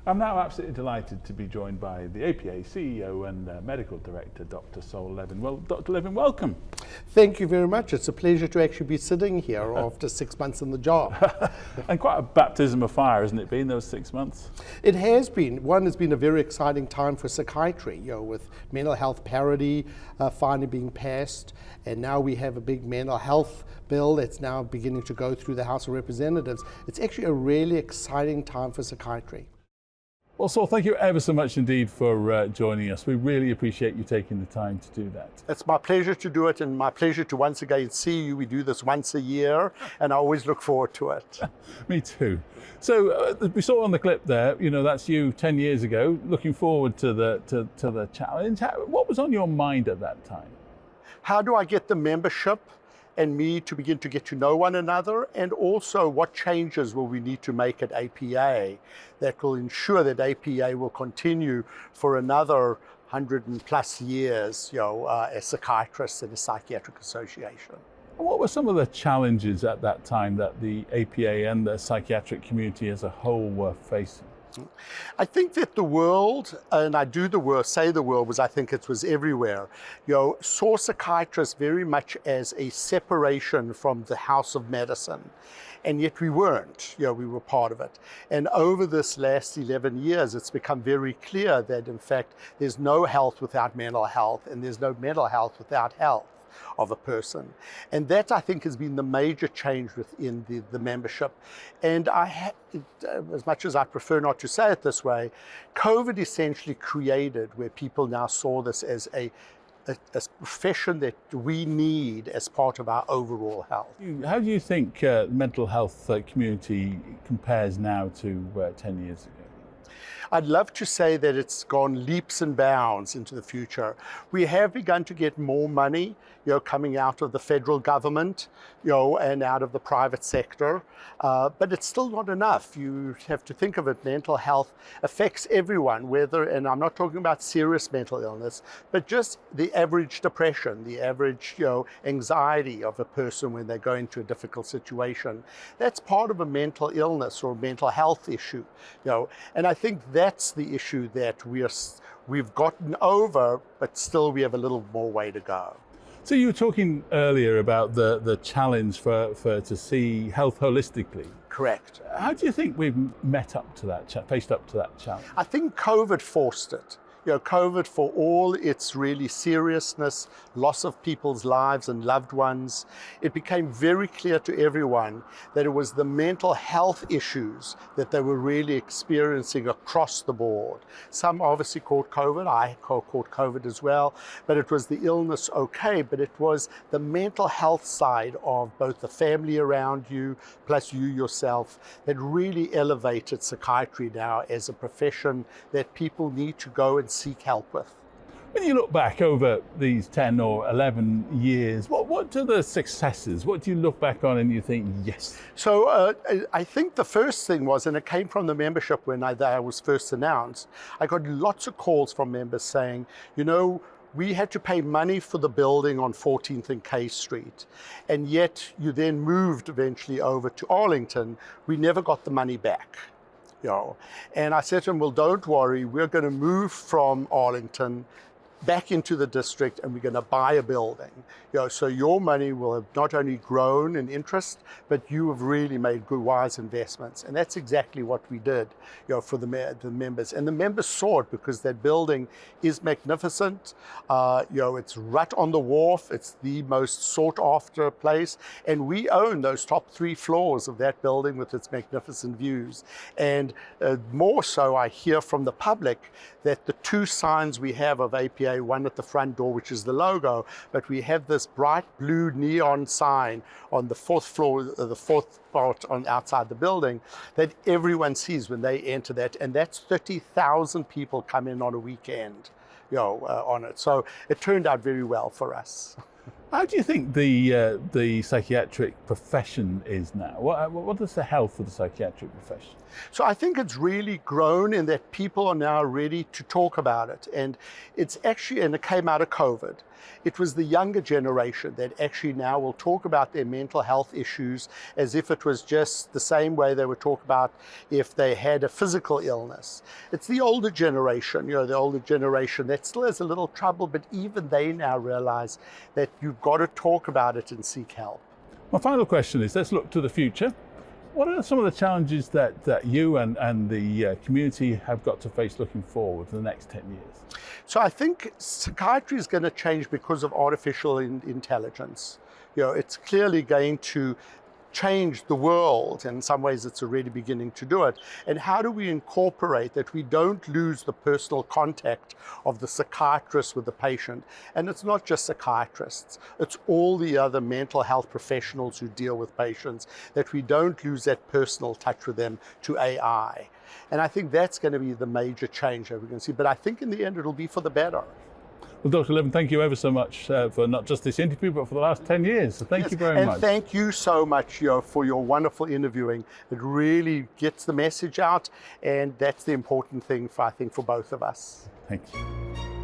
I'm now absolutely delighted to be joined by the APA CEO and Medical Director, Dr. Saul Levin. Well, Dr. Levin, welcome. Thank you very much. It's a pleasure to actually be sitting here after 6 months in the job. And quite a baptism of fire, hasn't it been, those 6 months? It has been. One has been a very exciting time for psychiatry, with mental health parity finally being passed, and now we have a big mental health bill that's now beginning to go through the House of Representatives. It's actually a really exciting time for psychiatry. Well, Saul, thank you ever so much indeed for joining us. We really appreciate you taking the time to do that. It's my pleasure to do it, and my pleasure to once again see you. We do this once a year, and I always look forward to it. Me too. So we saw on the clip there, that's you 10 years ago, looking forward to the challenge. What was on your mind at that time? How do I get the membership and me to begin to get to know one another, and also what changes will we need to make at APA that will ensure that APA will continue for another 100 and plus years, as psychiatrists in the Psychiatric Association. What were some of the challenges at that time that the APA and the psychiatric community as a whole were facing? I think that the world, and I do say the world, was I think it was everywhere, saw psychiatrists very much as a separation from the house of medicine. And yet we weren't, we were part of it. And over this last 11 years, it's become very clear that in fact, there's no health without mental health, and there's no mental health without health of a person. And that, I think, has been the major change within the membership. And as much as I prefer not to say it this way, COVID essentially created where people now saw this as a profession that we need as part of our overall health. How do you think the mental health community compares now to 10 years ago? I'd love to say that it's gone leaps and bounds into the future. We have begun to get more money, coming out of the federal government, and out of the private sector, but it's still not enough. You have to think of it, mental health affects everyone, and I'm not talking about serious mental illness, but just the average depression, the average, anxiety of a person when they go into a difficult situation. That's part of a mental illness or mental health issue, and I think that's the issue that we've gotten over, but still we have a little more way to go. So you were talking earlier about the challenge to see health holistically. Correct. How do you think we've faced up to that challenge? I think COVID forced it. COVID, for all its really seriousness, loss of people's lives and loved ones, it became very clear to everyone that it was the mental health issues that they were really experiencing across the board. Some obviously caught COVID, I caught COVID as well, but it was the illness, okay, but it was the mental health side of both the family around you, plus you yourself, that really elevated psychiatry now as a profession that people need to go and seek help with. When you look back over these 10 or 11 years, what are the successes? What do you look back on and you think, yes? So I think the first thing was, and it came from the membership when I was first announced, I got lots of calls from members saying, we had to pay money for the building on 14th and K Street, and yet you then moved eventually over to Arlington. We never got the money back. And I said to him, well, don't worry, we're going to move from Arlington back into the district, and we're going to buy a building. So your money will have not only grown in interest, but you have really made good, wise investments. And that's exactly what we did, for the members. And the members saw it because that building is magnificent. It's right on the wharf. It's the most sought after place. And we own those top 3 floors of that building with its magnificent views. And more so, I hear from the public that the 2 signs we have of APA, one at the front door, which is the logo, but we have this bright blue neon sign on the 4th floor, the 4th part on outside the building, that everyone sees when they enter that, and that's 30,000 people come in on a weekend, on it. So it turned out very well for us. How do you think the psychiatric profession is now? What is the health of the psychiatric profession? So I think it's really grown in that people are now ready to talk about it. And it's actually, and it came out of COVID. it was the younger generation that actually now will talk about their mental health issues as if it was just the same way they would talk about if they had a physical illness. It's the older generation, the older generation that still has a little trouble, but even they now realize that you've got to talk about it and seek help. My final question is, let's look to the future. What are some of the challenges that you and the community have got to face looking forward for the next 10 years? So I think psychiatry is going to change because of artificial intelligence. It's clearly going to change the world. In some ways, it's already beginning to do it. And how do we incorporate that we don't lose the personal contact of the psychiatrist with the patient? And it's not just psychiatrists, it's all the other mental health professionals who deal with patients, that we don't lose that personal touch with them to AI. And I think that's going to be the major change that we're going to see. But I think in the end, it'll be for the better. Well, Dr. Levin, thank you ever so much for not just this interview, but for the last 10 years. So thank you very much. And thank you so much, for your wonderful interviewing. It really gets the message out, and that's the important thing, I think, for both of us. Thank you.